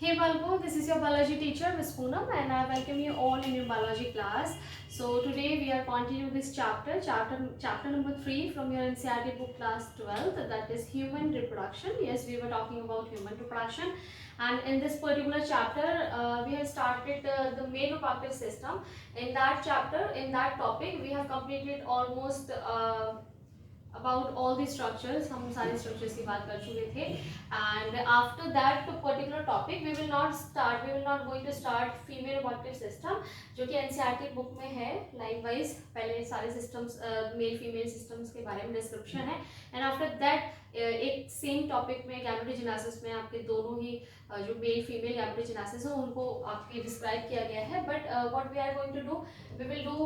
Hey Balbo, this is your biology teacher Ms. Poonam and I welcome you all in your biology class. So today we are continuing this chapter number 3 from your NCERT book class 12, that is human reproduction. Yes, we were talking about human reproduction, and in this particular chapter we have started the male reproductive system. In that chapter, in that topic, we have completed almost about all the structures, हम सारे structures की बात कर चुके थे. And after that particular topic we will not going to start female reproductive system, जो कि NCERT book में है लाइन वाइज. पहले सारे सिस्टम्स मेल फीमेल सिस्टम्स के बारे में डिस्क्रिप्शन है, एंड आफ्टर दैट एक सेम टॉपिक में गैमेटोजेनेसिस में आपके दोनों ही जो मेल फीमेल गैमेटोजेनेसिस है उनको आपके डिस्क्राइब किया गया है. But what we are going to do, we will do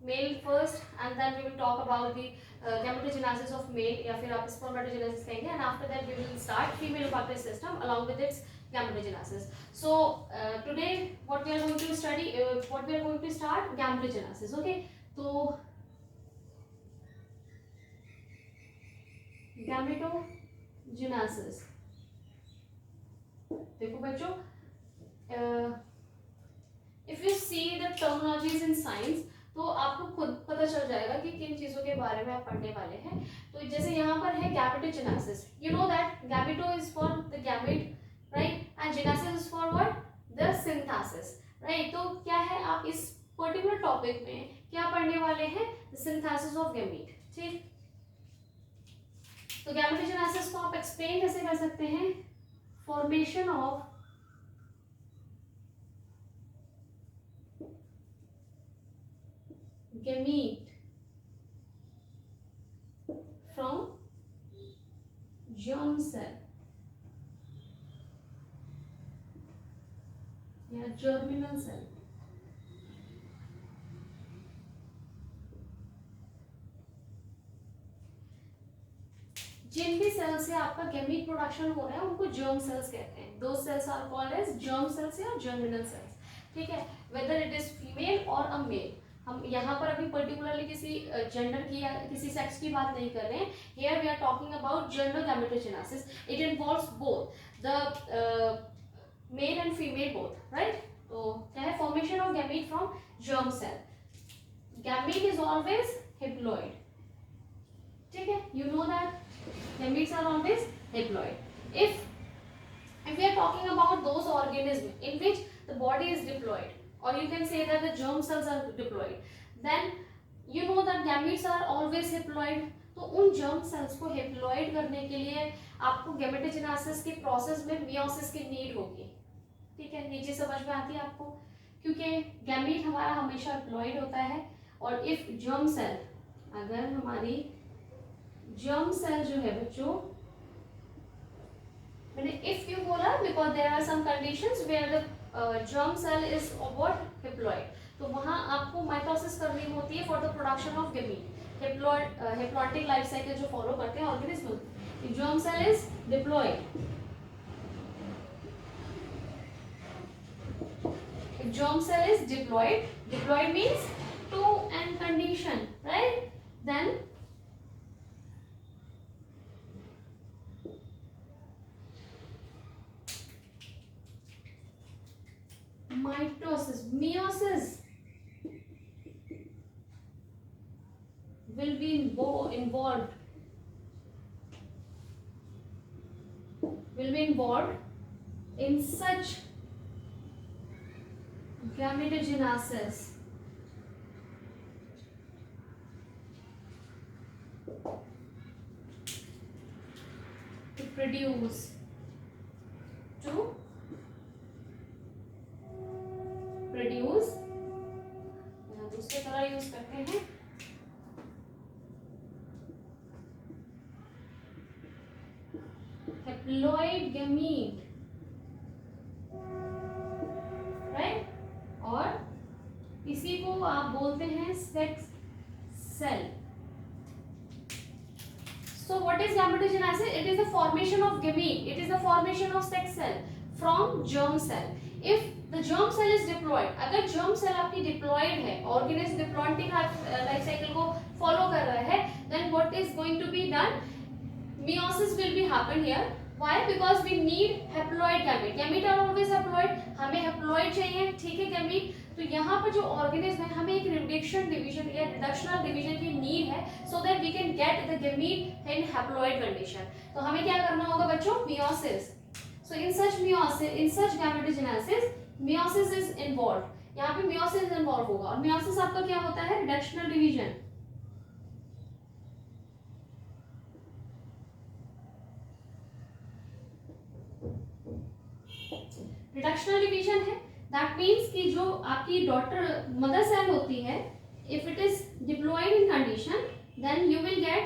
male first and then we will talk about the gametogenesis of male, या फिर आप spermatogenesis कहेंगे, and after that we will start female reproductive system along with its gametogenesis. So today what we are going to study, what we are going to start gametogenesis. Okay, तो gametogenesis देखो बच्चों, if you see the terminologies in science तो आपको खुद पता चल जाएगा कि किन चीजों के बारे में आप पढ़ने वाले हैं. तो जैसे यहाँ पर है gametogenesis, you know that gameto is for the gamete, right, and genesis is for what, the synthesis, right. तो क्या है, आप इस पर्टिकुलर टॉपिक में क्या पढ़ने वाले हैं, द सिंथेसिस ऑफ गैमेट. ठीक, तो गैमेटोजेनेसिस को आप एक्सप्लेन कैसे कर सकते हैं, formation of gamete from germ cell या germinal cell. जिन भी सेल से आपका गैमीट प्रोडक्शन हो रहा है उनको जर्म सेल्स कहते हैं. दो cells are called as germ cells या जर्मिनल सेल्स. ठीक है, वेदर इट इज फीमेल और अ मेल. हम यहाँ पर अभी पर्टिकुलरली किसी जेंडर की या किसी सेक्स की बात नहीं कर रहे हैं. Here we are talking about general gametogenesis. It involves both the male and female both, right. तो क्या है, formation of gamete from germ cell. Gamete is always haploid. ठीक है, you know that gametes are always haploid. If we are talking about those organisms in which the body is diploid, or you can say that the germ cells are diploid, then you know that gametes are always haploid. तो उन germ cells को haploid करने के लिए आपको gametogenesis के process में meiosis की नीड होगी. ठीक है, नीचे समझ में आती है आपको, क्योंकि गैमेट हमारा हमेशा haploid होता है. और इफ germ cell, अगर हमारी जर्म सेल जो है बच्चों, मैंने इफ क्यों बोला, because there are some conditions where the germ cell is what, haploid. तो वहां आपको माइटोसिस करनी होती है for the production of gamete. Haploidic life cycle जो फॉलो करते हैं organism. Germ cell is diploid. Germ cell is diploid. Diploid means two and condition, right? Then mitosis, meiosis will be involved in such gametogenesis to produce दूसरे तरह use करते हैं, haploid gamete, right. और इसी को आप बोलते हैं sex cell. So what is gametogenesis? It is the formation of gamete. It is the formation of sex cell from germ cell. If the germ cell is diploid, अगर germ cell आपकी diploid है, organism diploidic life cycle को follow कर रहा है, then what is going to be done? Meiosis will be happen here. Why? Because we need haploid gamete. Gamete are always haploid. हमें haploid चाहिए, ठीक है gamete. तो यहाँ पर जो ऑर्गेनिज्म है हमें एक रिडक्शन डिवीजन या रिडक्शनल डिवीजन की नीड है so that we can get the gamete in haploid condition. तो हमें क्या करना होगा बच्चों? meiosis. So in such meiosis, in such gametogenesis, meiosis is involved. यहाँ पे meiosis involved होगा और meiosis आपका क्या होता है? Reductional division. रिडक्शनल डिवीजन है. दैट मीन्स कि जो आपकी डॉटर मदर सेल होती है, if it is diploid in condition, then you will get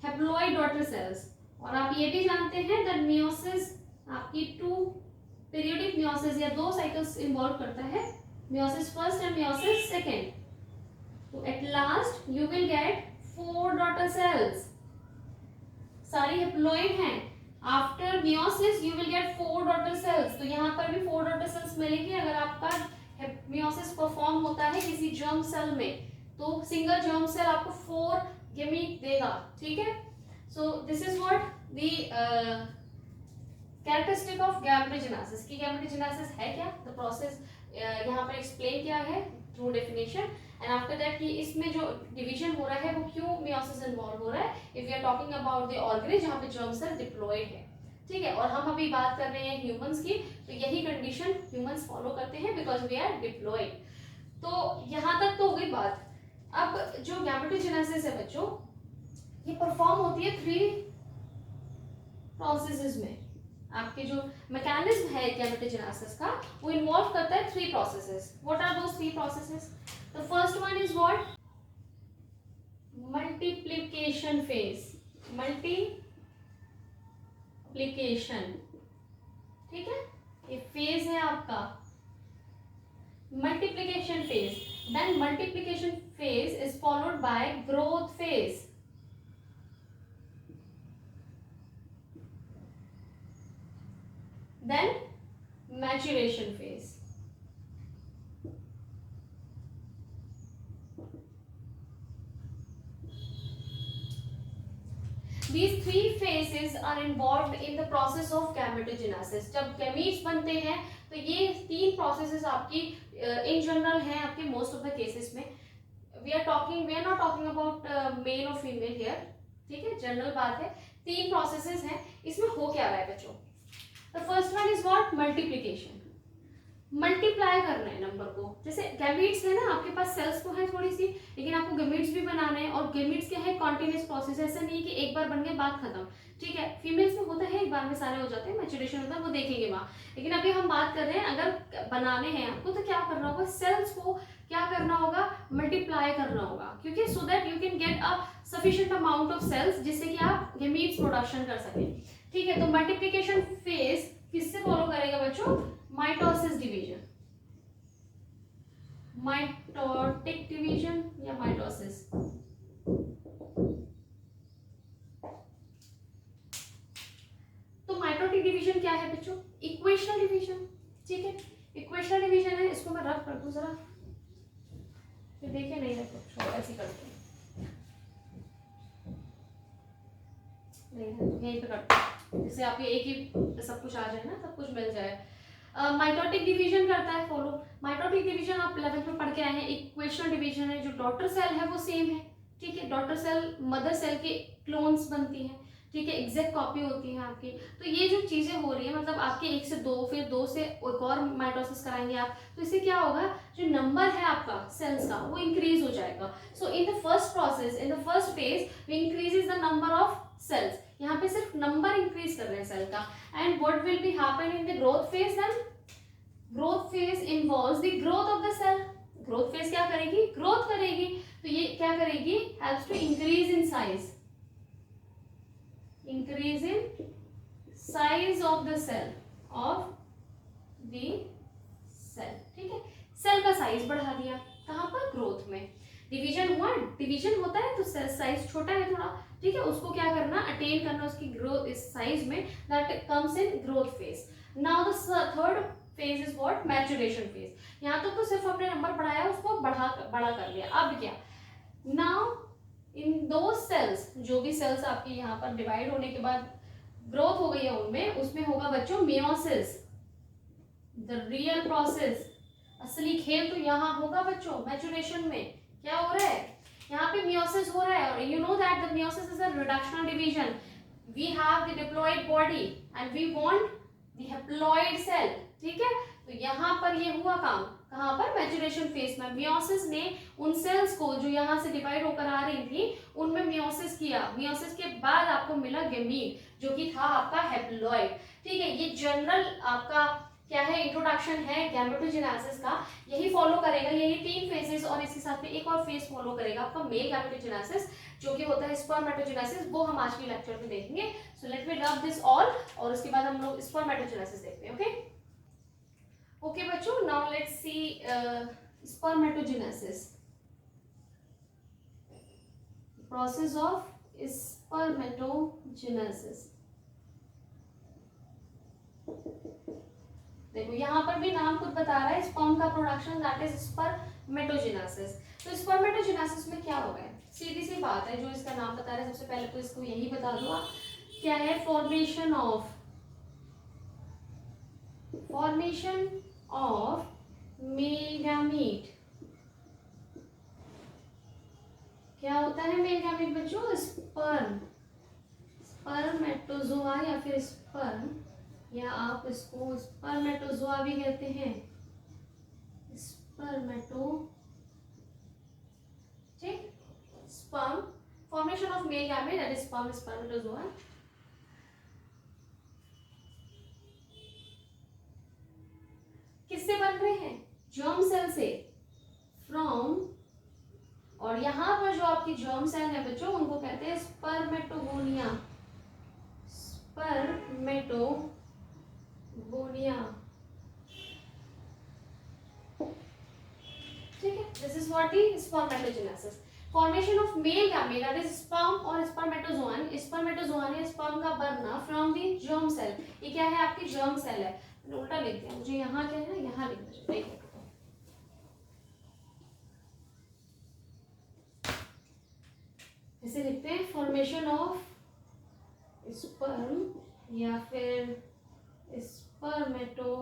haploid daughter cells. और आप ये भी जानते हैं दैट मियोसिस आपकी 2 पीरियोडिक मियोसिस या 2 साइकिल्स इन्वॉल्व करता है, meiosis first and meiosis second. तो at last you will get 4 daughter cells. सारी हैप्लॉइड हैं. After meiosis you will get 4 daughter cells. तो यहाँ पर भी 4 डॉटर सेल्स मिलेंगी. अगर आपका मियोसिस परफॉर्म होता है किसी जर्म सेल में, तो सिंगल जर्म सेल आपको 4 गैमीट देगा, ठीक है. सो this is what the characteristic of gametogenesis. की गैमेटोजेनेसिस है क्या, द प्रोसेस यहाँ पर एक्सप्लेन किया है through definition. And after that कि इसमें जो डिवीजन हो रहा है वो क्यों मियोसिस इन्वॉल्व हो रहा है. If we are talking about the organism जहाँ पे जर्म सेल डिप्लॉयड है, ठीक है. और हम अभी बात कर रहे हैं ह्यूमंस की, तो यही कंडीशन ह्यूमंस फॉलो करते हैं बिकॉज वी आर डिप्लॉयड. तो यहाँ तक तो हो गई बात. अब जो गैमेटोजेनेसिस है बच्चों, ये परफॉर्म होती है 3 प्रोसेसेस में. आपके जो मैकेनिज्म है गैमेटोजेनेसिस का, वो इन्वॉल्व करता है 3 processes. What are those 3 processes? The first one is what? Multiplication phase. Multiplication. ठीक है, ये फेज है आपका multiplication phase. Then multiplication phase is followed by growth phase. Then maturation phase. These 3 phases are involved in the process of gametogenesis. जब gametes बनते हैं तो ये 3 processes आपकी in general हैं आपके most of the cases में. We are not talking about male or female here, ठीक है, जनरल बात है. 3 processes हैं. इसमें हो क्या रहा है बच्चों? The first one is what? Multiplication. Multiply करना है नंबर को. जैसे गैमीट्स है ना, आपके पास सेल्स तो है थोड़ी सी, लेकिन आपको गैमीट्स भी बनाना है. और गैमीट्स क्या है? Continuous process. ऐसा नहीं कि एक बार बन गए बात खत्म, ठीक है. फीमेल्स में होता है एक बार में सारे हो जाते हैं, मैच्योरेशन होता है, वो देखेंगे वहाँ. लेकिन अभी हम बात कर रहे हैं अगर बनाने हैं आपको तो क्या करना होगा? सेल्स को क्या करना होगा? मल्टीप्लाई करना होगा. क्योंकि so that you can get a sufficient amount of cells जिससे कि आप गैमीट्स प्रोडक्शन कर सकें, ठीक है. तो मल्टीप्लिकेशन फेज किससे फॉलो करेगा बच्चों? माइटोसिस डिवीजन, माइटोटिक डिवीजन या माइटोसिस. तो माइटोटिक डिवीजन क्या है बच्चों? इक्वेशनल डिवीजन, ठीक है. इक्वेशनल डिवीजन है. इसको मैं रफ कर दूं जरा, फिर देखे नहीं रखो, ऐसे करते हैं, यहीं पे करते हैं जिससे आपके एक ही सब कुछ आ जाए ना, सब कुछ मिल जाए. माइटोटिक डिवीजन करता है फॉलो. माइटोटिक डिवीजन आप 11th में पढ़ के आए हैं. इक्वेशनल डिवीजन है, जो डॉटर सेल है वो सेम है, ठीक है. डॉटर सेल मदर सेल के क्लोन्स बनती हैं, ठीक है, एग्जैक्ट कॉपी होती है आपकी. तो ये जो चीजें हो रही है, मतलब आपके 1 से 2, फिर 2 से एक और माइटोसिस कराएंगे आप, तो इससे क्या होगा? जो नंबर है आपका सेल्स का वो इंक्रीज हो जाएगा. So in the first process, in the first phase we increases the number of cells. यहाँ पे सिर्फ नंबर इंक्रीज कर रहे हैं सेल का. And what will be happen in the growth phase? Then growth phase involves the growth of the cell. Growth phase क्या करेगी? Growth करेगी. तो ये क्या करेगी? Helps to increase in size, increase in size of the cell, ठीक है. Cell का साइज बढ़ा दिया. कहाँ पर? ग्रोथ में. डिवीजन हुआ, डिवीजन होता है तो सेल साइज छोटा है थोड़ा, ठीक है. उसको क्या करना? अटेन करना उसकी ग्रोथ इस साइज में. That comes in growth phase. Now the third phase is what? Maturation phase. यहाँ तक तो सिर्फ हमने नंबर बढ़ाया, उसको बड़ा कर लिया. अब क्या? नाउ इन दो सेल्स, जो भी सेल्स आपके यहाँ पर डिवाइड होने के बाद ग्रोथ हो गई है उनमें, उसमें होगा बच्चों मियोसिस, द रियल प्रोसेस। असली खेल तो यहाँ होगा बच्चों मैचुरेशन में। क्या हो रहा है यहाँ पे? मियोसिस हो रहा है। और you know that the meiosis is a reductional division. We have the diploid body and we want the haploid cell. ठीक है, तो यहाँ पर ये हुआ काम कहाँ पर? मैचुरेशन फेज में। मियोसिस ने उन सेल्स को जो यहाँ से डिवाइड होकर आ रही थी उनमें मियोसिस किया। मियोसिस के बाद आपको मिला गेमीट, जो कि था आपका हैप्लॉयड। ठीक है, ये जनरल आपका क्या है? इंट्रोडक्शन है गैमेटोजेनेसिस का। यही फॉलो करेगा, यही 3 फेजेस, और इसके साथ में एक और फेज फॉलो करेगा आपका मेल गैमेटोजेनेसिस, जो कि होता है स्पर्मेटोजेनेसिस। वो हम आज के लेक्चर में देखेंगे। सो let me rub this all, और उसके बाद हम लोग स्पर्मेटोजेनेसिस देखते हैं। ओके ओके बच्चों, now let's C spermatogenesis, process of spermatogenesis। देखो यहाँ पर भी नाम खुद बता रहा है, स्पर्म का प्रोडक्शन, दैट इज स्पर्मेटोजेनेसिस। तो स्पर्मेटोजेनेसिस में क्या होगा? सीधी सी बात है, जो इसका नाम बता रहा है, सबसे पहले तो इसको यही बता दो आप, क्या है? Formation of male gamete. क्या होता है मेल गैमीट बच्चों? स्पर्मेटोजोआ या फिर स्पर्म, या आप इसको स्पर्मेटोजोआ भी कहते हैं, स्पर्मेटो। ठीक, sperm, formation of male gamete that is sperm, spermatozoa. किससे बन रहे हैं? जर्म सेल से, फ्रॉम। और यहाँ पर जो आपकी जर्म सेल है बच्चों, उनको कहते हैं स्पर्मेटोगोनिया, स्पर्मेटोगोनिया। ठीक है, this is what is spermatogenesis. Formation of male gamete that is sperm और स्पर्मेटोजोन। स्पर्मेटोजोन है स्पर्म का बनना फ्रॉम द जर्म सेल। ये क्या है? आपकी जर्म सेल है। मैंने उल्टा लिख दिया, मुझे यहाँ क्या है? यहाँ लिखना चाहिए। इसे लिखते हैं फॉर्मेशन ऑफ स्पर्म या फिर स्पर्मेटो।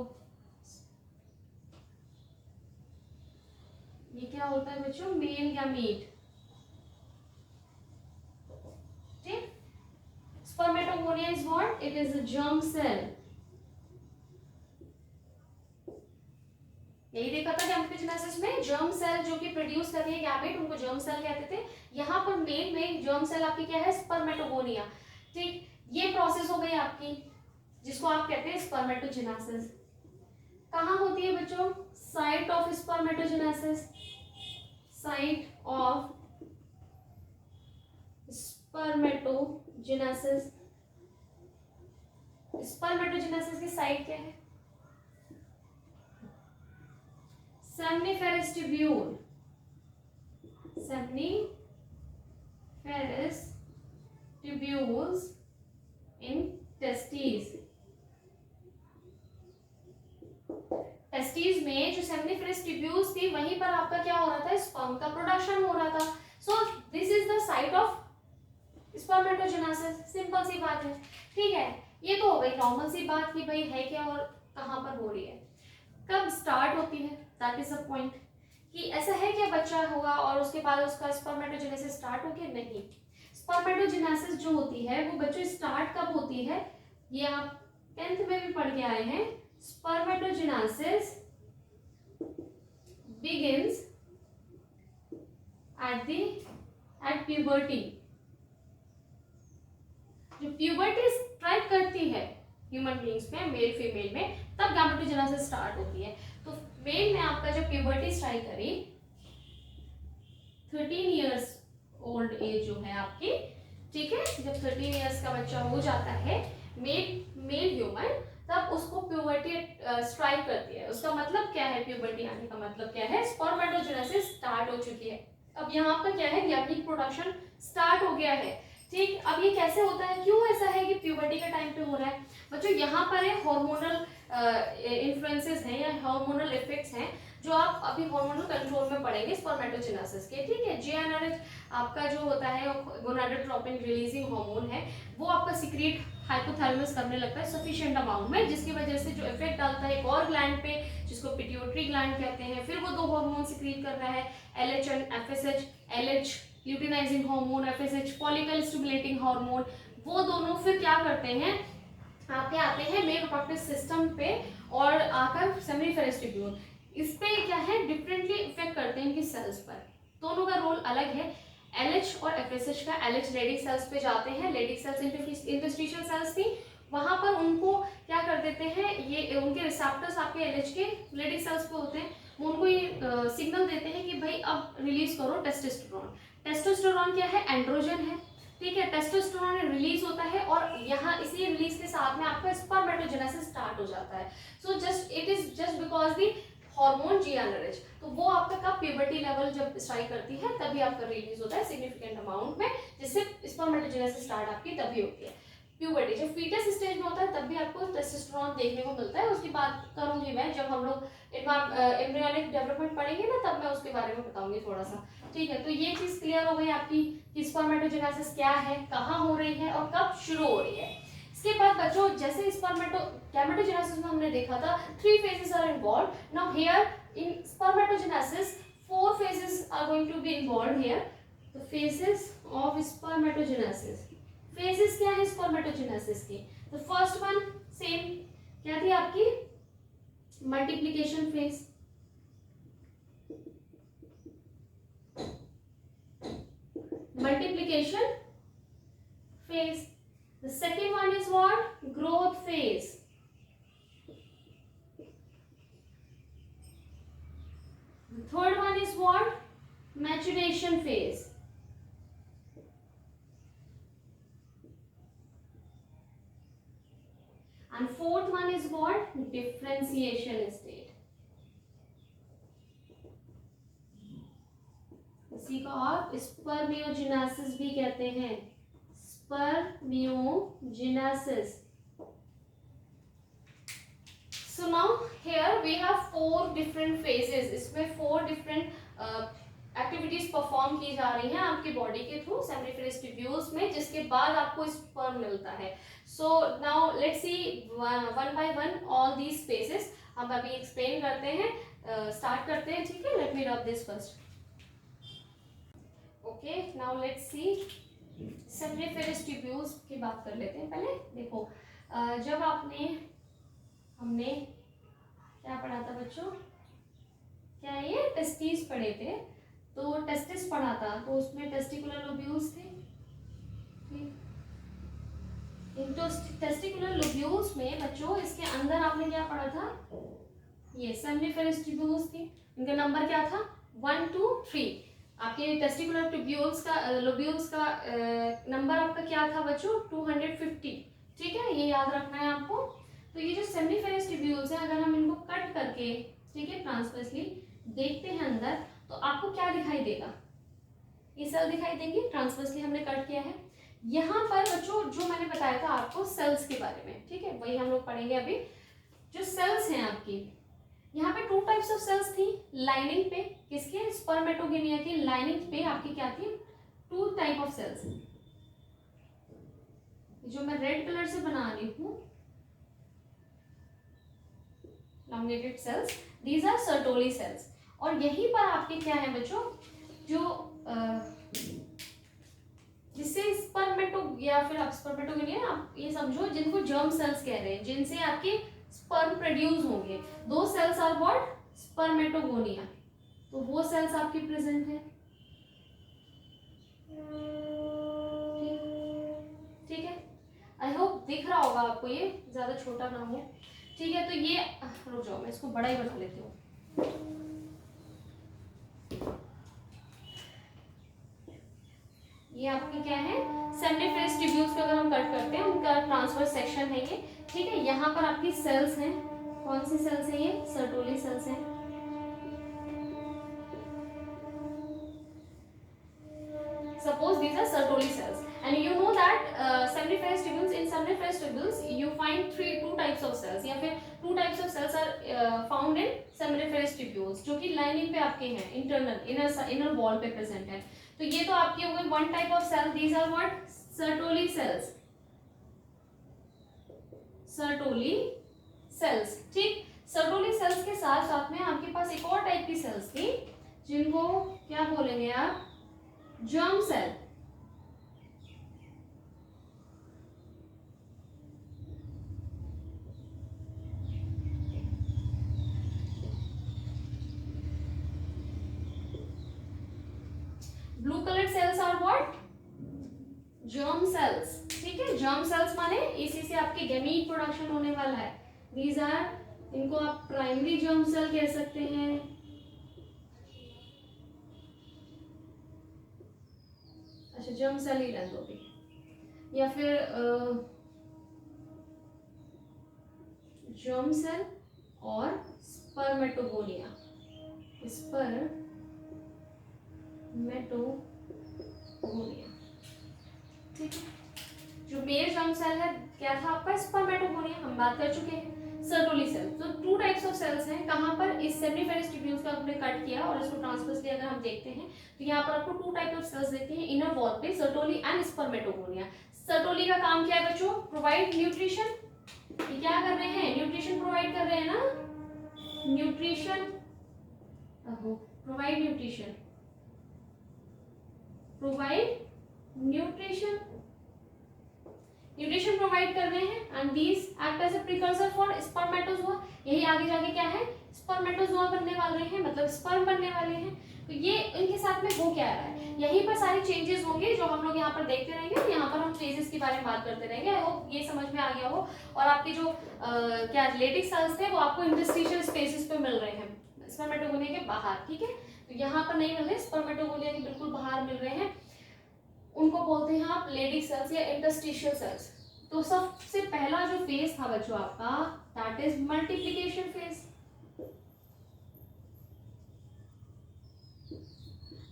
ये क्या होता है बच्चों? Male gamete. ठीक, spermatogonia is what? It is a germ cell. यही देखा था गैमेटोजेनेसिस में, जर्म सेल जो कि प्रोड्यूस कर रही है गैमेट, उनको जर्म सेल कहते थे। यहाँ पर मेल में जर्म सेल आपकी क्या है? स्पर्मेटोगोनिया। ठीक, ये प्रोसेस हो गई आपकी, जिसको आप कहते हैं स्पर्मेटोजेनेसिस। कहाँ होती है बच्चों? Site of spermatogenesis, site of spermatogenesis. Spermatogenesis की साइट क्या है? Seminiferous tubule, seminiferous tubules in testis. Testis में जो सेमनीफेरस ट्यूब्यूल्स थी, वहीं पर आपका क्या हो रहा था? स्पर्म का प्रोडक्शन हो रहा था। So this is the site of spermatogenesis. Simple सी बात है। ठीक है, ये तो हो गई नॉर्मल सी बात कि भाई है क्या और कहाँ पर हो रही है, कब स्टार्ट होती है, दैट इज अ पॉइंट। कि ऐसा है क्या बच्चा होगा और उसके बाद उसका स्पर्मेटोजेनेसिस स्टार्ट हो गया? नहीं, स्पर्मेटोजेनेसिस जो होती है वो बच्चों स्टार्ट कब होती है? ये आप 10th में भी पढ़ के आए हैं। Spermatogenesis begins at puberty. जो प्यूबर्टी स्ट्राइक करती है ह्यूमन बीइंग्स में, मेल फीमेल में, तब गैमेटोजेनेसिस स्टार्ट होती है। तो मेल में आपका जब प्यूबर्टी स्ट्राइक करी, 13 इयर्स ओल्ड एज जो है आपकी, ठीक है, जब 13 इयर्स का बच्चा हो जाता है मेल ह्यूमन, तब उसको प्यूबर्टी स्ट्राइक करती है। उसका मतलब क्या है? प्यूबर्टी आने का मतलब क्या है? स्पर्मेटोजेनेसिस स्टार्ट हो चुकी है। अब यहाँ पर क्या है? गैमेट प्रोडक्शन स्टार्ट हो गया है। ठीक, अब ये कैसे होता है? क्यों ऐसा है कि प्यूबर्टी के टाइम पे हो रहा है बच्चों? यहाँ पर है हार्मोनल इन्फ्लुएंसेस हैं या हार्मोनल इफेक्ट्स हैं, जो आप अभी हार्मोनल कंट्रोल में पढ़ेंगे स्पर्मेटोजेनेसिस के, ठीक है। GnRH आपका जो होता है गोनाडोट्रोपिन रिलीजिंग हार्मोन है, वो आपका सीक्रेट हाइपोथैलेमस करने लगता है सफिशिएंट अमाउंट में, जिसकी वजह से जो इफेक्ट डालता है एक और ग्लैंड पे जिसको पिट्यूटरी ग्लैंड कहते हैं। फिर वो दो हार्मोन सीक्रेट कर रहा है, LH and FSH, LH luteinizing hormone, FSH follicle stimulating hormone. वो दोनों फिर क्या करते हैं, आपके आते हैं मेल रिप्रोडक्टिव सिस्टम पे और आकर सेमिनिफेरस ट्यूब्यूल, इस पे क्या है डिफरेंटली इफेक्ट करते हैं इनकी सेल्स पर। दोनों का रोल अलग है। LH और FSH का LH लेडी सेल्स पे जाते हैं, लेडी सेल्स इंटरस्टिशियल सेल्स थी, वहां पर उनको क्या कर देते हैं, ये उनके रिसेप्टर्स आपके LH के लेडी सेल्स पे होते हैं, वो उनको ये सिग्नल देते हैं कि भाई अब रिलीज करो टेस्टोस्टेरोन। टेस्टोस्टेरोन क्या है, एंड्रोजन है, ठीक है। टेस्टोस्टेरोन रिलीज होता है और यहाँ इसी रिलीज के साथ में आपका स्पर्मेटोजेनेसिस स्टार्ट हो जाता है। So just it is just because the hormone GnRH, तो वो आपका कब प्यूबर्टी लेवल जब स्ट्राइक करती है तभी आपका रिलीज होता है सिग्निफिकेंट अमाउंट में, जिससे स्पर्मेटोजेनेसिस स्टार्ट आपकी तभी होती है। प्यूबर्टी जब फीटस स्टेज में होता है तब भी आपको टेस्टोस्टेरोन देखने को मिलता है, उसकी बात करूंगी मैं जब हम लोग एम्ब्रियोनिक डेवलपमेंट पढ़ेंगे ना, तब मैं उसके बारे में बताऊंगी थोड़ा सा, ठीक है। तो ये चीज क्लियर हो गई आपकी कि स्पर्मेटोजेनेसिस क्या है, कहाँ हो रही है और कब शुरू हो रही है। इसके बाद बच्चों जैसे गैमेटोजेनेसिस में हमने देखा था 3 phases are involved. Now here in spermatogenesis 4 phases are going to be involved here. The phases of spermatogenesis. Phases क्या है spermatogenesis की? The first one same क्या थी आपकी multiplication phase. Multiplication phase. The second one is what? Growth phase. The third one is what? Maturation phase. And fourth one is what? Differentiation state. इसी को आप spermiogenesis भी कहते हैं, spermiogenesis. So now here we have 4 different phases. इसमें 4 different activities perform की जा रही हैं आपकी बॉडी के थ्रू सेमिनिफेरस ट्यूब्यूल्स में, जिसके बाद आपको स्पर्म मिलता है। So now let's C one by one all these phases. हम अभी एक्सप्लेन करते हैं, स्टार्ट करते हैं, ठीक है। Late me rub this first. Okay, now let's C seminiferous tubules की बात कर लेते हैं पहले। देखो जब हमने क्या पढ़ा था बच्चों, क्या ये टेस्टिस पढ़े थे, तो टेस्टिस पढ़ा था, तो उसमें टेस्टिकुलर लोब्यूल्स थे। इन टेस्टिकुलर लोब्यूल्स में बच्चों इसके अंदर आपने क्या पढ़ा था, ये सेमिनिफेरस ट्यूब्यूल्स थी। इनका नंबर क्या था 1 2 3। आपके टेस्टिकुलर लोब्यूल्स का नंबर आपका क्या था बच्चों 250, ठीक है, ये याद रखना है आपको। तो ये जो सेमिनिफेरस ट्यूब्यूल्स हैं, अगर हम इनको कट करके, ठीक है, ट्रांसवर्सली देखते हैं अंदर, तो आपको क्या दिखाई देगा, ये सेल दिखाई देंगे। ट्रांसवर्सली हमने कट किया है। यहाँ पर बच्चों जो मैंने बताया था आपको सेल्स के बारे में, ठीक है, वही हम लोग पढ़ेंगे अभी। जो सेल्स हैं आपकी, यहाँ पे 2 टाइप्स ऑफ सेल्स थी लाइनिंग पे, किसके, स्पर्मेटोगेनिया की लाइनिंग पे आपकी क्या थी, 2 टाइप ऑफ सेल्स। जो मैं रेड कलर से बना रही हूँ elongated cells, these are Sertoli cells। और यहीं पर आपके क्या है बच्चों, जो जिससे स्पर्मेटो या फिर आप स्पर्मेटोगोनिया, आप ये समझो जिनको जर्म सेल्स कह रहे हैं, जिनसे आपके स्पर्म प्रोड्यूस होंगे, दो सेल्स आर व्हाट, स्पर्मेटोगोनिया। तो वो सेल्स आपकी प्रेजेंट है, ठीक है। आई होप दिख रहा होगा आपको, ये ज्यादा छोटा ना हो, ठीक है। तो ये रुक जाओ, मैं इसको बड़ा ही बना लेती हूँ। ये आपकी क्या है, सेमिनिफेरस ट्यूब्यूल्स को अगर हम कट करते हैं, उनका ट्रांसवर्स सेक्शन है ये, ठीक है। यहाँ पर आपकी सेल्स हैं, कौन सी सेल्स हैं, ये सर्टोली सेल्स हैं। Suppose these are Sertoli cells And you know that seminiferous tubules, in seminiferous tubules you find two types of cells, या फिर two types of cells are found in seminiferous tubules, जो कि lining पे आपके हैं, internal inner wall पे present है. तो ये तो आपकी हो गई one type of cell. These are what? Sertoli cells. Sertoli cells. ठीक. सर्टोली सेल्स के साथ साथ में आपके पास एक और टाइप की सेल्स थी जिनको क्या बोलेंगे आप? Germ cell. Blue colour cells are what? Germ cells. ठीक है. जर्म सेल्स माने इसी से आपके गैमीट प्रोडक्शन होने वाला है. दीज आर, इनको आप प्राइमरी जर्म सेल कह सकते हैं. अच्छा, जर्म सेल ही रहने दो भी, या फिर जर्म सेल और स्पर्मेटोगोनिया. स्पर्मेटोगोनिया. ठीक है. जो मेल जर्म सेल है क्या था आपका? स्पर्मेटोगोनिया. हम बात कर चुके हैं. Sertoli cell. तो टू टाइप्स ऑफ सेल्स हैं. कहाँ पर? इस सेमिनिफेरस ट्यूब्यूल्स का हमने कट किया और इसको ट्रांसवर्सली अगर हम देखते हैं तो यहाँ पर आपको टू टाइप ऑफ सेल्स देखते हैं इनर वॉल पे, सर्टोली एंड स्पर्मेटोगोनिया. सर्टोली का काम क्या है बच्चों? Provide nutrition. ये क्या कर रहे हैं? न्यूट्रिशन प्रोवाइड कर रहे हैं ना. Nutrition, provide nutrition, provide nutrition, nutrition provide कर रहे हैं. And these act as a precursor for spermatozoa. यही आगे जाके क्या है? स्पर्मेटोजोआ बनने वाले हैं, मतलब स्पर्म बनने वाले हैं. तो ये इनके साथ में हो क्या रहा है? यहीं पर सारी चेंजेस होंगे जो हम लोग यहाँ पर देखते रहेंगे. यहाँ पर हम फेजेस के बारे में बात करते रहेंगे. आई होप ये समझ में आ गया हो. और आपके जो क्या लेटिक सेल्स थे वो आपको इंटरस्टिशियल स्पेसेस पे मिल रहे हैं स्पर्मेटोगोनिया के बाहर. ठीक है. तो यहाँ पर नहीं मिल रहे, स्पर्मेटोगोनिया के बिल्कुल बाहर मिल रहे हैं. उनको बोलते हैं आप लेटिक सेल्स या इंटरस्टिशियल सेल्स. तो सबसे पहला जो फेज था बच्चों आपका, that is multiplication phase.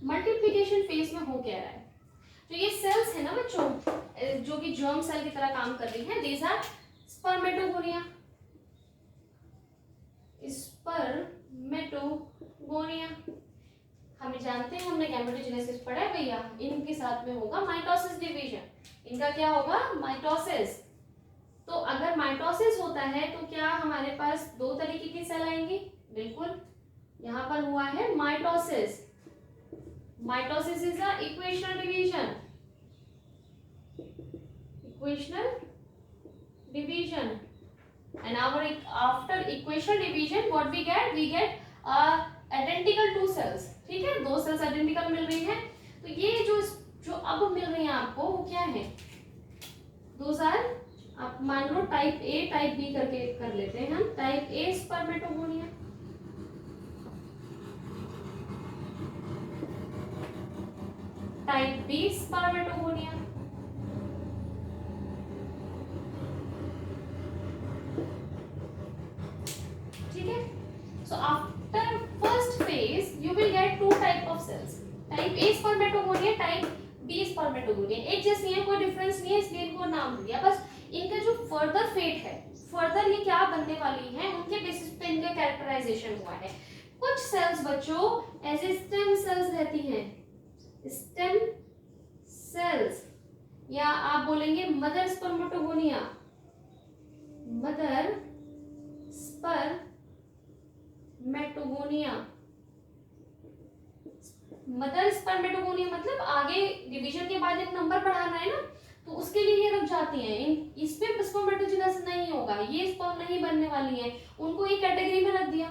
Multiplication phase में हो क्या रहा है? तो ये सेल्स है ना बच्चों जो कि जर्म सेल की तरह काम कर रही हैं. These are spermatogonia. स्पर्मेटोगोनिया हमें जानते हैं, हमने गैमेटोजेनेसिस पढ़ा है भैया. इनके साथ में होगा माइटोसिस डिवीजन. इनका क्या होगा? माइटोसिस. तो अगर माइटोसिस होता है तो क्या हमारे पास दो तरीके की सेल आएंगी? बिल्कुल. यहाँ पर हुआ है mitosis. Mitosis is a equational division. Equational division. And after equational division what we get identical two cells. ठीक है. दो सेल्स आइडेंटिकल मिल रही हैं. तो ये जो अब मिल रही हैं आपको वो क्या है? दो आर, आप मान लो टाइप ए टाइप बी करके कर लेते हैं हम. Type A spermatogonia, type B spermatogonia. ठीक है. So after first phase you will get two type of cells. Type A spermatogonia, type B spermatogonia. एक जैसी है, कोई डिफरेंस नहीं है, इसलिए इनको नाम दिया. बस इनका जो फर्दर फेट है, फर्दर ये क्या बनने वाली है, उनके बेसिस पे इनका कैरेक्टराइजेशन हुआ है. कुछ सेल्स बच्चों एज ए स्टेम सेल्स रहती हैं. स्टेम सेल्स, या आप बोलेंगे mother spermatogonia. Mother spermatogonia. Mother spermatogonia मतलब आगे डिवीजन के बाद एक नंबर बढ़ाना है ना, तो उसके लिए ये रुक जाती हैं. इस पे स्पर्मेटोजेनेसिस नहीं होगा, ये स्पर्म नहीं बनने वाली है, उनको एक कैटेगरी में रख दिया.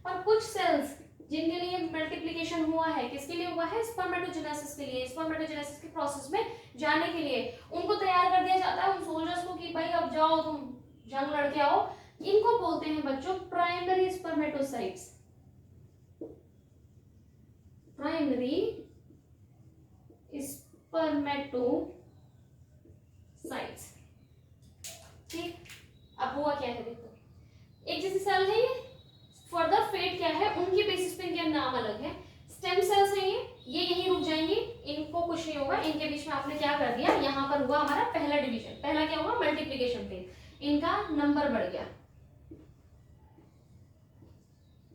पर कुछ सेल्स जिनके लिए मल्टीप्लिकेशन हुआ है, किसके लिए हुआ है? स्पर्मेटोजेनेसिस के लिए, स्पर्मेटोजेनेसिस के प्रोसेस में जाने के लिए उनको तैयार कर दिया जाता है उन सोल्जर्स को कि भाई अब जाओ तुम जंग लड़के आओ. इनको बोलते हैं बच्चों प्राइमरी स्पर्मेटोसाइट्स. Primary spermatocytes. ठीक. अब हुआ क्या है देखो, एक जैसी सेल है ये. फर्दर फेट क्या है, उनके बेसिस पे इनके नाम अलग है. स्टेम सेल्स हैं ये यहीं रुक जाएंगे, इनको कुछ नहीं होगा, इनके बीच में आपने क्या कर दिया, यहाँ पर हुआ हमारा पहला डिवीजन, पहला क्या हुआ, मल्टीप्लीकेशन फेज, इनका नंबर बढ़ गया,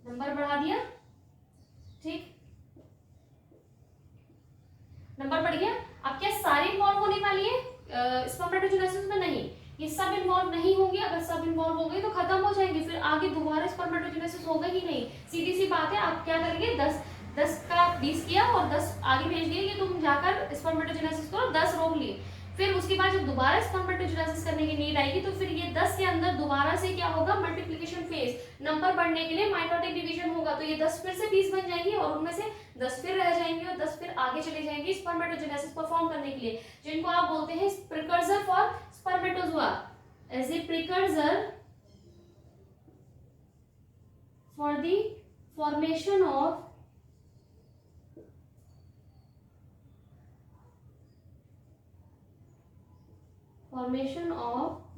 नंबर बढ़ा दिया, ठीक, नंबर बढ़ गया। अब क्या सारी इन्वॉल्व होने वाली है स्पर्मेटोजेनेसिस में? नहीं, ये सब इन्वॉल्व नहीं होंगे, अगर सब इन्वॉल्व हो गए तो खत्म हो जाएंगे, फिर आगे दोबारा स्पर्मेटोजेनेसिस होगा ही नहीं। सीधी सी बात है, आप क्या करेंगे, 10 का 20 किया और 10 आगे भेज दिए कि तुम जाकर स्पर्मेटोजेनेसिस करो, 10 रोक लिए, फिर उसके बाद जब दोबारा स्पर्मेटोजेनेसिस करने की नीड आएगी तो फिर ये 10 के अंदर दोबारा से क्या होगा, मल्टीप्लिकेशन फेज, नंबर बढ़ने के लिए माइटोटिक डिवीजन होगा, तो ये 10 फिर से 20 बन जाएंगी और उनमें से 10 फिर रह जाएंगे और 10 फिर आगे चले जाएंगे स्पर्मेटोजेनेसिस परफॉर्म करने के लिए, जिनको आप बोलते हैं precursor for spermatozoa. As a precursor for the formation of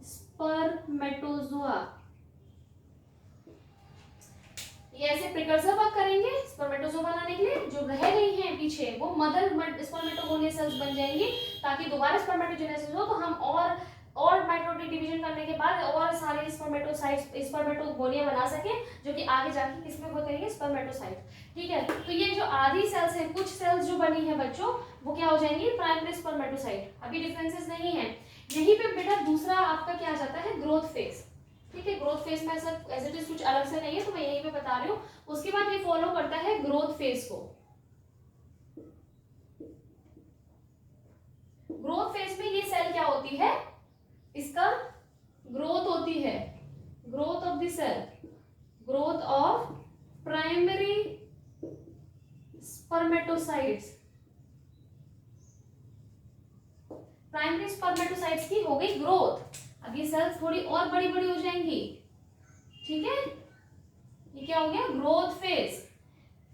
spermatozoa, ये ऐसे प्रिकर्सर वर्क करेंगे स्पर्मेटोजोआ बनाने के लिए, जो रह गई हैं पीछे वो मदर स्पर्मेटोगोनिया सेल्स बन जाएंगी, ताकि दोबारा स्पर्मेटोजेनेसिस हो तो हम और माइटोटिक डिवीजन करने के बाद और सारे स्पर्मेटोसाइट्स स्पर्मेटोगोनिया बना सके, जो कि आगे जाके किसमें वर्क करेंगे, स्पर्मेटोसाइट, ठीक है। तो ये जो आधी सेल्स है, कुछ सेल्स जो बनी है बच्चों, वो क्या हो जाएंगी, प्राइमरी स्पर्मेटोसाइट, अभी डिफरेंसेस नहीं है। यहीं पे बेटा दूसरा आपका क्या आ जाता है, ग्रोथ फेज, ठीक है, ग्रोथ फेज में ऐसा एज इट इज कुछ अलग से नहीं है, तो मैं यहीं पे बता रही हूँ। उसके बाद ये फॉलो करता है ग्रोथ फेज को। ग्रोथ फेज में ये सेल क्या होती है, इसका ग्रोथ होती है, growth of the cell, growth of primary spermatocytes, primary spermatocytes की हो गई ग्रोथ। अब ये सेल्स थोड़ी और बड़ी बड़ी हो जाएंगी, ठीक है, ये क्या हो गया, ग्रोथ फेज,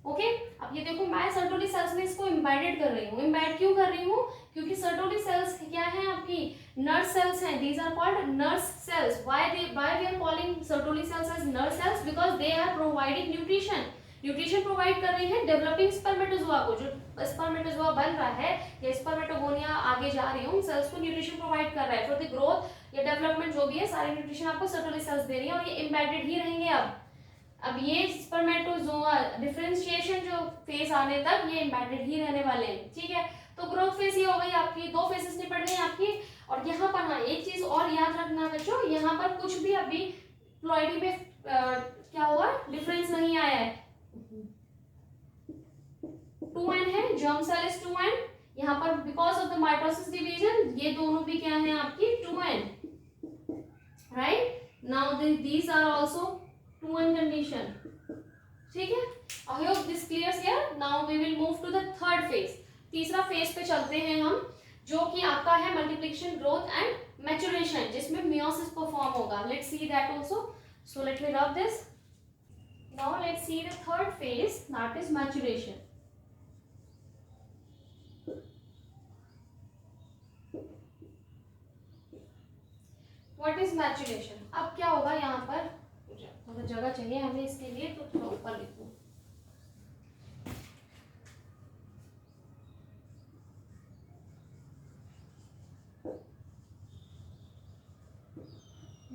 ओके। अब ये देखो मैं सर्टोली सेल्स में इसको एम्बेडेड कर रही हूँ, एम्बेड क्यों कर रही हूँ, क्योंकि सर्टोली सेल्स क्या है आपकी, नर्स सेल्स हैं, these are called nurse cells. Why we are calling Sertoli cells as nurse cells, because they are providing nutrition provide कर रही है डेवलपिंग स्पर्मेटोजोआ को, जो स्पर्मेटोजोआ बन रहा है या स्पर्मेटोगोनिया आगे जा रही है, उन सेल्स को न्यूट्रिशन प्रोवाइड कर रहा है, फॉर द ग्रोथ या डेवलपमेंट जो भी है, सारे न्यूट्रिशन आपको सर्टोली सेल्स दे रही है, और ये एम्बेडेड ही रहेंगे। अब ये स्पर्मेटोजोआ डिफरेंशिएशन जो फेज आने तक ये एम्बेडेड ही रहने वाले हैं, ठीक है। तो ग्रोथ फेज ये हो गई आपकी, दो फेजेस निपट गई आपकी। और यहाँ पर हाँ एक चीज और याद रखना बच्चों, यहाँ पर कुछ भी अभी प्लॉइडी में क्या होगा, डिफरेंस नहीं आया है, 2n है, germ cell is 2n, यहाँ पर because of the mitosis division ये दोनों भी क्या है आपकी 2n, right. Now these are also 2n condition, ठीक है। I hope this clears here. Now we will move to the third phase, तीसरा फेज पे चलते हैं हम, जो कि आपका है मल्टीप्लिकेशन, ग्रोथ एंड मैच्योरेशन, जिसमें मियोसिस परफॉर्म होगा। Let's see that also, so let me rub this. Now let's see the third phase, that is maturation. What is maturation? अब क्या होगा, यहाँ पर थोड़ा जगह चाहिए हमें इसके लिए, तो थोड़ा ऊपर लिखूं।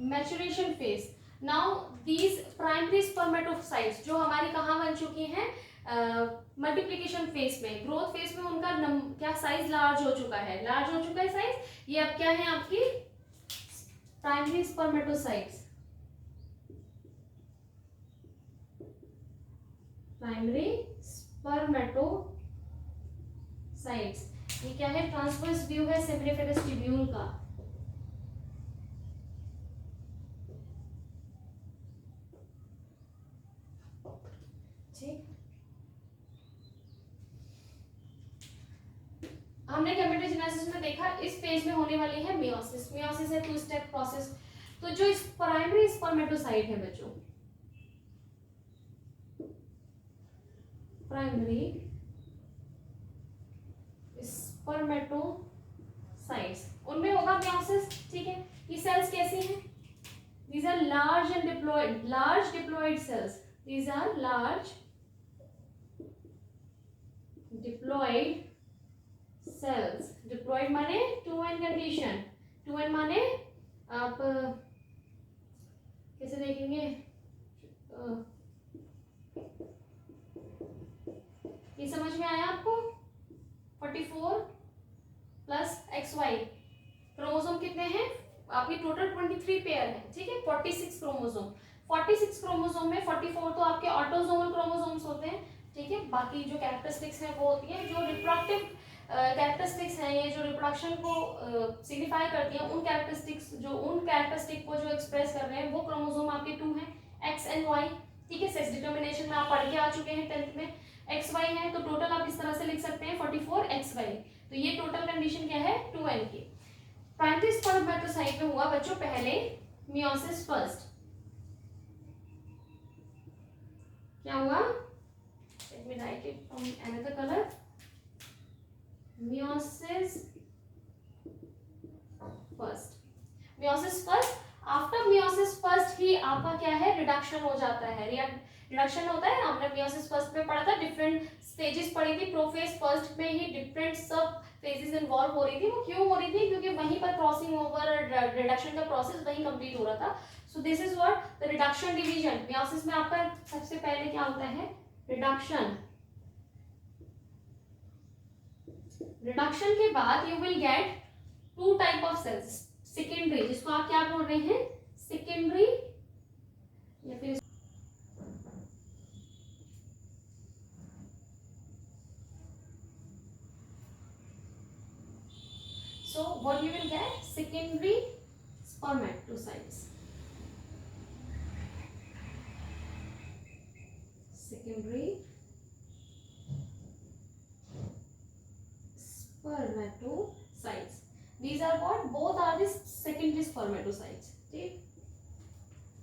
Maturation phase. Now these primary spermatocytes जो हमारी कहाँ बन चुकी हैं, मल्टीप्लिकेशन फेज में, ग्रोथ फेज में उनका क्या साइज लार्ज हो चुका है, साइज। ये अब क्या है आपकी प्राइमरी स्पर्मेटोसाइट्स, ये क्या है, ट्रांसवर्स व्यू है सेमिनिफेरस ट्यूब्यूल का, ठीक। हमने गैमेटोजेनेसिस में देखा, इस फेज में होने वाली है मियोसिस। मियोसिस है 2 स्टेप प्रोसेस। तो जो इस प्राइमरी स्पर्मेटोसाइट है बच्चों, प्राइमरी स्पर्मेटोसाइट्स, उनमें होगा मियोसिस, ठीक है। ये सेल्स कैसी हैं, these are large and diploid cells, these are large diploid cells, diploid माने 2n कंडीशन, 2n माने आप कैसे देखेंगे, ये समझ में आया आपको? 44 प्लस XY, क्रोमोसोम कितने हैं आपके? टोटल 23 पेयर है, ठीक है। 46 क्रोमोसोम, 46 क्रोमोसोम में 44 तो आपके ऑटोसोमल क्रोमोसोम्स होते हैं, ठीक है। बाकी जो कैरेक्टरिस्टिक्स हैं वो होती है जो रिप्रोडक्टिव कैरेक्टरिस्टिक्स हैं, ये जो रिप्रोडक्शन को सिग्निफाई करती हैं, उन कैरेक्टरिस्टिक को जो एक्सप्रेस कर रहे हैं वो क्रोमोसोम आपके 2 हैं, X एंड Y, ठीक है। सेक्स डिटर्मिनेशन में आप पढ़ के आ चुके हैं 10th में। XY है तो टोटल आप इस तरह से लिख सकते हैं 44 XY, तो ये टोटल कंडीशन क्या है 2n की। प्राइमरी स्पर्मेटोसाइट में हुआ बच्चों पहले मियोसिस फर्स्ट, क्या हुआ? Let me write it from another colour, meiosis first, meiosis first. After meiosis first ही आपका क्या है, रिडक्शन हो जाता है। रिडक्शन होता है, हमने मियोसिस फर्स्ट में पढ़ा था, डिफरेंट स्टेजेस पढ़ी थी। प्रोफेज फर्स्ट में ही डिफरेंट सब फेजेस इन्वॉल्व हो रही थी। वो क्यों हो रही थी? क्योंकि वहीं पर क्रॉसिंग ओवर, रिडक्शन का प्रोसेस वहीं कंप्लीट हो रहा था। So this is what the reduction division. Meiosis में आपका सबसे पहले क्या होता है, रिडक्शन। रिडक्शन के बाद you will get 2 type of cells, secondary, जिसको आप क्या बोल रहे हैं, सेकेंडरी, या फिर so what you will get, secondary spermatocytes, secondary spermatocytes, these are what, both are the secondary spermatocytes, okay.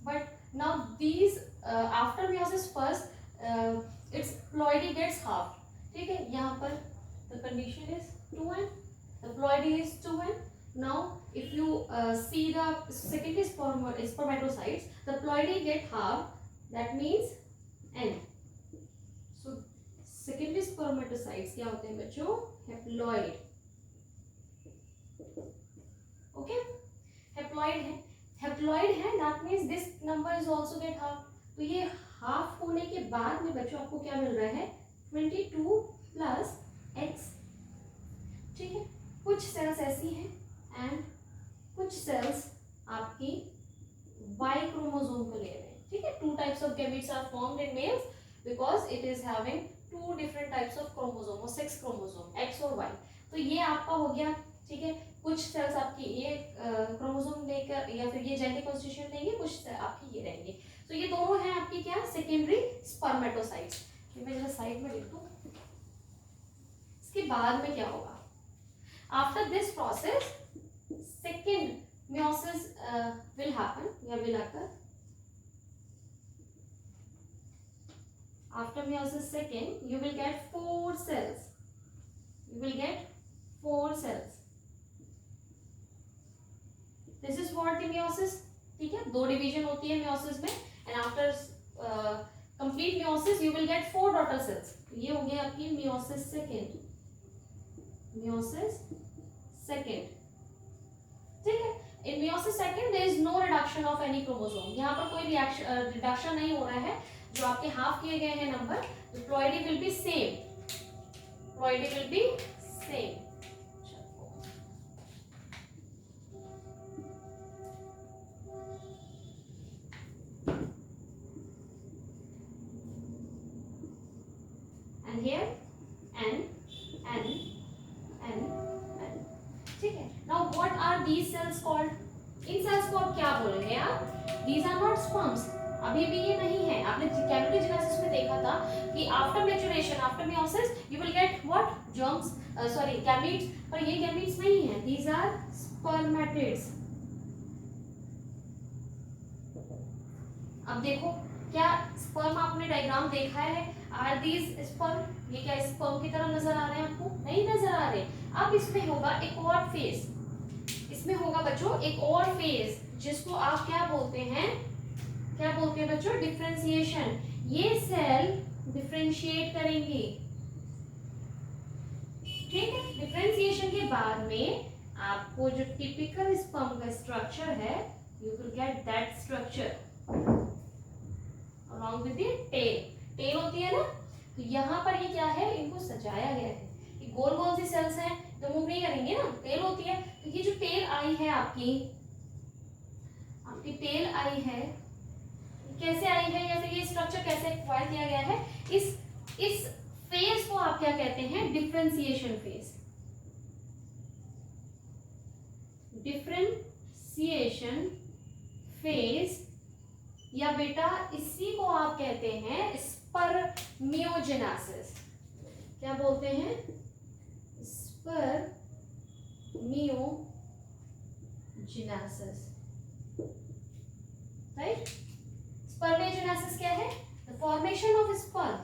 But now these after meiosis first its ploidy gets halved, ठीक है। यहाँ पर the condition is 2n, the ploidy is 2n. Now if you see the secondary spermatocytes, the ploidy get halved, that means n. So secondary spermatocytes क्या होते हैं बच्चों, haploid, okay, haploid है, that means this number is also get half। तो ये half होने के बाद में बच्चों आपको क्या मिल रहा है, 22 प्लस x, ठीक है। कुछ सेल्स ऐसी हैं एंड कुछ सेल्स आपकी Y क्रोमोसोम को ले रहे हैं, ठीक है। 2 types of gametes are formed in males because it is having 2 different types of chromosome और 6 क्रोमोसोम, X और Y। तो ये आपका हो गया, ठीक है। कुछ सेल्स आपकी ये क्रोमोसोम लेकर या फिर ये जेनेटिक कॉन्स्टिट्यूशन लेंगे, कुछ आपकी ये रहेंगे। तो ये दोनों हैं आपकी क्या, सेकेंडरी स्पर्मेटोसाइट्स। मैं जरा साइड में लिख दूं। इसके बाद में क्या होगा, after this process second meiosis will happen, या will occur। After meiosis second you will get 4 cells, you will get 4 cells, this is what the meiosis, ठीक है। 2 डिवीजन होती है meiosis में and after complete meiosis you will get 4 daughter cells। ये हो गया आपकी meiosis second, meiosis second, ठीक है। In meiosis second there is no reduction of any chromosome, यहाँ पर कोई रिडक्शन नहीं हो रहा है। जो आपके हाफ किए गए हैं number, ploidy will be same, ploidy will be same। And here n, ठीक है। Now what are these cells called? इन सेल्स को आप क्या बोलेंगे आप? These are not sperms, अभी भी ये नहीं है। आपने कैमेटोजेनेसिस में देखा था कि after maturation, after meiosis you will get what, germs, sorry gametes, पर ये gametes नहीं है, these are spermatids। अब देखो क्या स्पर्म आपने डायग्राम देखा है, आर दीज स्पर्म, ये क्या स्पर्म की तरह नजर आ रहे हैं आपको? नहीं नजर आ रहे। अब इसमें होगा एक और फेज, इसमें होगा बच्चों एक और फेज जिसको आप क्या बोलते हैं, क्या बोलते हैं बच्चों, डिफरेंशिएशन। ये सेल डिफरेंशिएट करेंगे, ठीक है, डिफरेंशिएशन के बाद में आपको जो टिपिकल स्पर्म का स्ट्रक्चर है, you will get that structure along with the tail होती है ना। तो यहाँ पर ये क्या है, इनको सजाया गया है, ये गोल गोल सी सेल्स हैं तो मूव नहीं करेंगे ना, टेल होती है। तो ये जो टेल आई है आपकी टेल आई है, कैसे आई है या फिर ये स्ट्रक्चर कैसे एक्वायर किया गया है, इस फेज को आप क्या कहते हैं, डिफरेंशिएशन फेज। डिफरेंशिएशन फेज या बेटा इसी को आप कहते हैं स्पर्मियोजेनेसिस। क्या बोलते हैं, स्पर्मियोजेनेसिस, राइट। स्पर्मियोजेनेसिस क्या है, the formation of sperm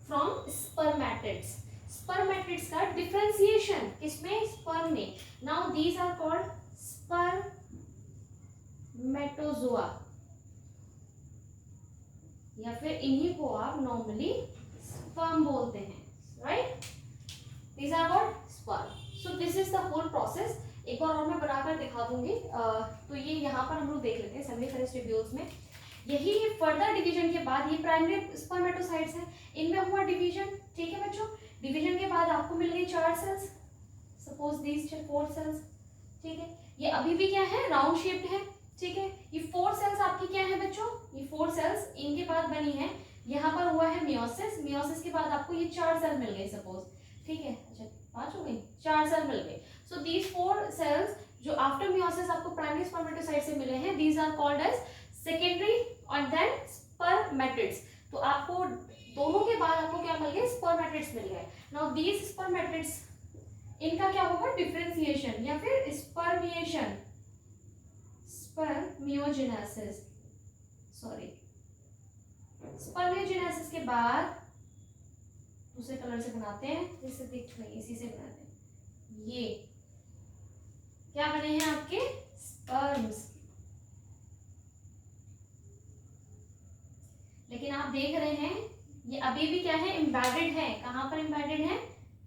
from spermatids. Spermatids का डिफरेंशिएशन किसमें, स्पर्म में। Now these are called spermatozoa, या फिर इन्हीं को आप नॉर्मली स्पर्म बोलते हैं, right. These are called sperm. So this is the whole process. एक बार और मैं बनाकर दिखा दूंगी। तो ये यहाँ पर हम लोग देख लेते हैं सेमिनिफेरस ट्यूब्यूल्स में। यही फर्दर डिवीजन के बाद ये प्राइमरी स्पर्मेटोसाइट्स हैं, इनमें हुआ डिवीजन, ठीक है बच्चों। डिवीजन के बाद आपको मिल गई 4 सेल्स, सपोज दीज 4 सेल्स, ठीक है। ये अभी भी क्या है, राउंड शेप्ड है, ठीक है। ये 4 सेल्स आपकी क्या है बच्चों, ये 4 सेल्स इनके बाद बनी है। यहाँ पर हुआ है मियोसिस, मियोसिस के बाद आपको ये 4 सेल मिल गए सपोज, ठीक है। अच्छा 5 हो गई, 4 सेल मिल गए। सो दीज 4 सेल्स जो आफ्टर मियोसिस आपको प्राइमरी स्पर्मेटोसाइट से मिले हैं, these are called as secondary और देन स्पर्मेटिड्स। तो आपको दोनों के बाद आपको क्या मिल गए, स्पर्मेटिड्स मिल गए। नाउ दीज स्पर्मेटिड्स, इनका क्या होगा, डिफरेंशिएशन या फिर स्पर्मिएशन, स्पर्मियोजेनेसिस, सॉरी स्पर्मियोजेनेसिस के बाद दूसरे कलर से बनाते हैं, इससे दिख नहीं, इसी से बनाते हैं। ये क्या बने हैं आपके, स्पर्म्स। लेकिन आप देख रहे हैं ये अभी भी क्या है, एम्बेडेड है। कहां पर एम्बेडेड है,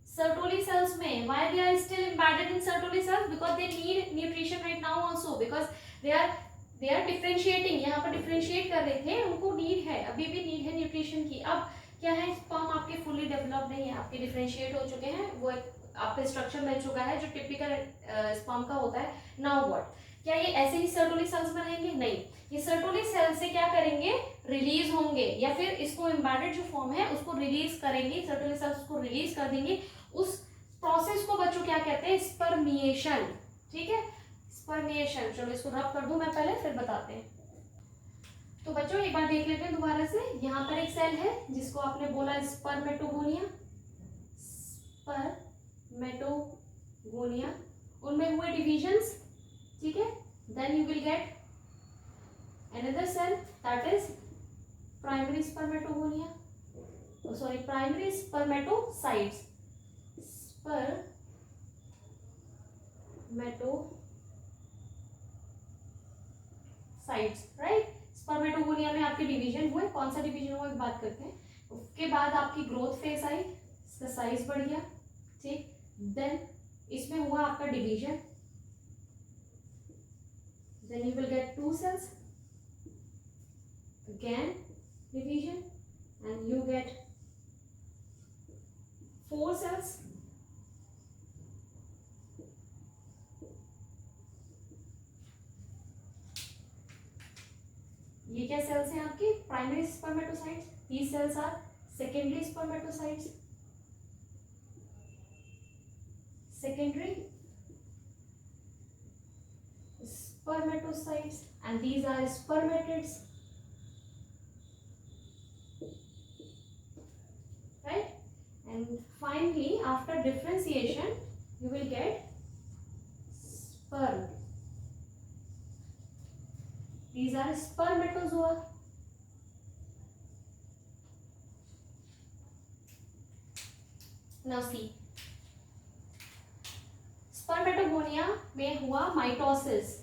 सर्टोली सेल्स में। Why they are still embedded in Sertoli cells, because they need nutrition right now also, because they are differentiating. यहाँ पर डिफरेंशिएट कर रहे थे, उनको नीड है, अभी भी नीड है न्यूट्रिशन की। अब क्या है, स्पर्म आपके फुली डेवलप नहीं है, आपके डिफरेंशिएट हो चुके हैं, वो आपका स्ट्रक्चर मिल चुका है जो टिपिकल स्पर्म का होता है। नाउ व्हाट, क्या ये ऐसे ही सर्टोली सेल्स बनाएंगे, नहीं, ये सर्टोली सेल से क्या करेंगे, रिलीज होंगे, या फिर इसको एम्बेडेड जो फॉर्म है उसको रिलीज करेंगे, सर्टोली सेल्स को रिलीज कर देंगे। उस प्रोसेस को बच्चों क्या कहते हैं, स्पर्मिएशन, ठीक है, स्पर्मिएशन। चलो इसको रब कर दूं मैं पहले, फिर बताते हैं। तो बच्चों एक बार देख लेते हैं दोबारा से। यहाँ पर एक सेल है जिसको आपने बोला स्पर्मेटोगोनिया, स्पर्मेटोगोनिया, उनमें हुए डिविजन्स, ठीक है। Then you will get another cell that is primary spermatogonia, primary spermatocytes, right. Spermatogonia में आपके डिवीजन हुए, कौन सा डिवीजन हुआ बात करते हैं। उसके बाद आपकी ग्रोथ फेज आई, इसका साइज बढ़ गया, ठीक। देन इसमें हुआ आपका division, then you will get 2 cells, again division, and you get 4 cells, ये क्या सेल्स हैं आपके, primary spermatocytes. these cells are secondary spermatocytes, secondary spermatocytes, and these are spermatids, right. And finally after differentiation you will get sperm. These are spermatozoa. Now see, spermatogonia में हुआ mitosis.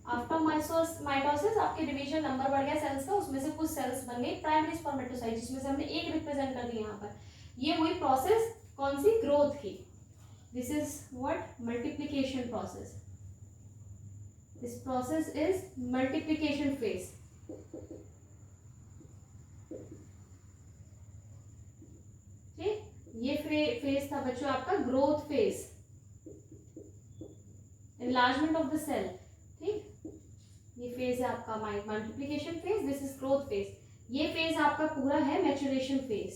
After mitosis आपके division number बढ़ गया sales का, उसमें से कुछ sales बन गई प्राइमरी स्पर्मेटोसाइट, जिसमें से हमने एक रिप्रेजेंट कर दी यहाँ पर। ये हुई प्रोसेस कौन सी? ग्रोथ की. This is what? Multiplication process. This process is multiplication phase. ठीक, ये फेज था बच्चों आपका growth phase, enlargement of the cell. ठीक, ये फेज है आपका multiplication phase. This is growth phase. ये फेज आपका पूरा है maturation phase.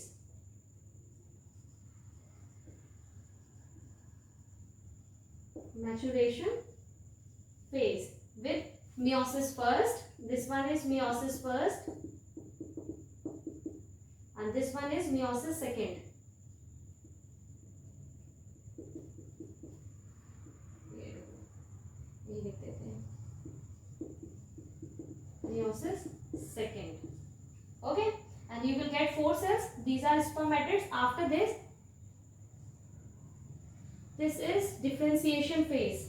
Maturation phase with meiosis first. This one is meiosis first and this one is meiosis second. ये लिख देते हैं meiosis second. Okay, and you will get 4 cells. These are spermatids. After this is differentiation phase.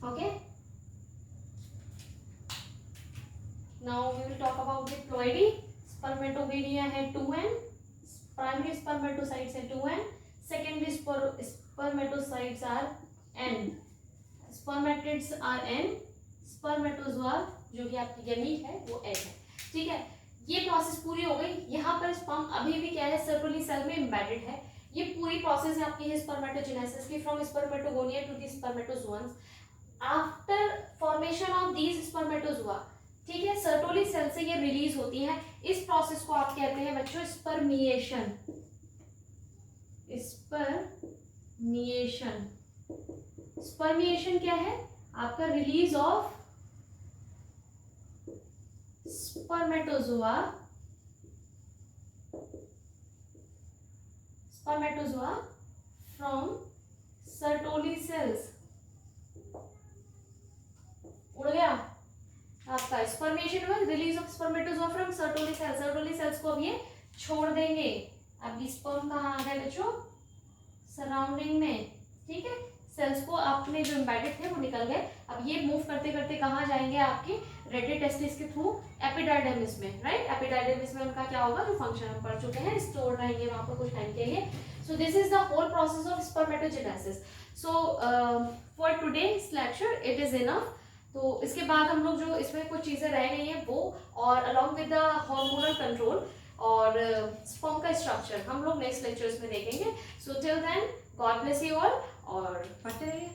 Okay, now we will talk about the ploidy. Spermatogonia है 2n. Primary spermatocytes है 2n. Secondary spermatocytes are n. Spermatids are n. Spermatozoa जो कि आपकी gamete है वो n है. ठीक है, ये प्रोसेस पूरी हो गई. यहाँ पर स्पर्म अभी भी क्या है? सर्कुलरी सेल में एम्बेडेड है. ये पूरी प्रोसेस है आपकी स्पर्मेटोजेनेसिस की, from spermatogonia to the spermatozoons. After formation of these spermatozoa, ठीक है, सर्टोली सेल से ये रिलीज होती है. इस प्रोसेस को आप कहते हैं बच्चों स्पर्मिएशन. स्पर्मिएशन. स्पर्मिएशन क्या है? आपका release of spermatozoa from Sertoli cells. उड़ गया आपका स्पर्मेशन हुआ, release of spermatozoa from Sertoli cells. Sertoli sales को अब ये छोड़ देंगे. अब स्पर्म कहाँ आ गए बच्चों? सराउंडिंग में. ठीक है, सेल्स को अपने जो एम्बेडेड थे वो निकल गए. अब ये मूव करते करते कहाँ जाएंगे? आपके रेडियल टेस्टिस के थ्रू एपिडाइडर्मिस में. राइट, एपिडाइडर्मिस में उनका क्या होगा? जो फंक्शन हम पढ़ चुके हैं, स्टोर रहेंगे वहां पर कुछ टाइम के लिए. So this is the whole process of spermatogenesis. So for today's lecture it is enough. तो इसके बाद हम लोग जो इसमें कुछ चीजें रह गई हैं वो, और along with the hormonal control और स्पर्म का स्ट्रक्चर हम लोग नेक्स्ट लेक्चर्स में देखेंगे. So till then God bless you all और पढ़ते रहिए.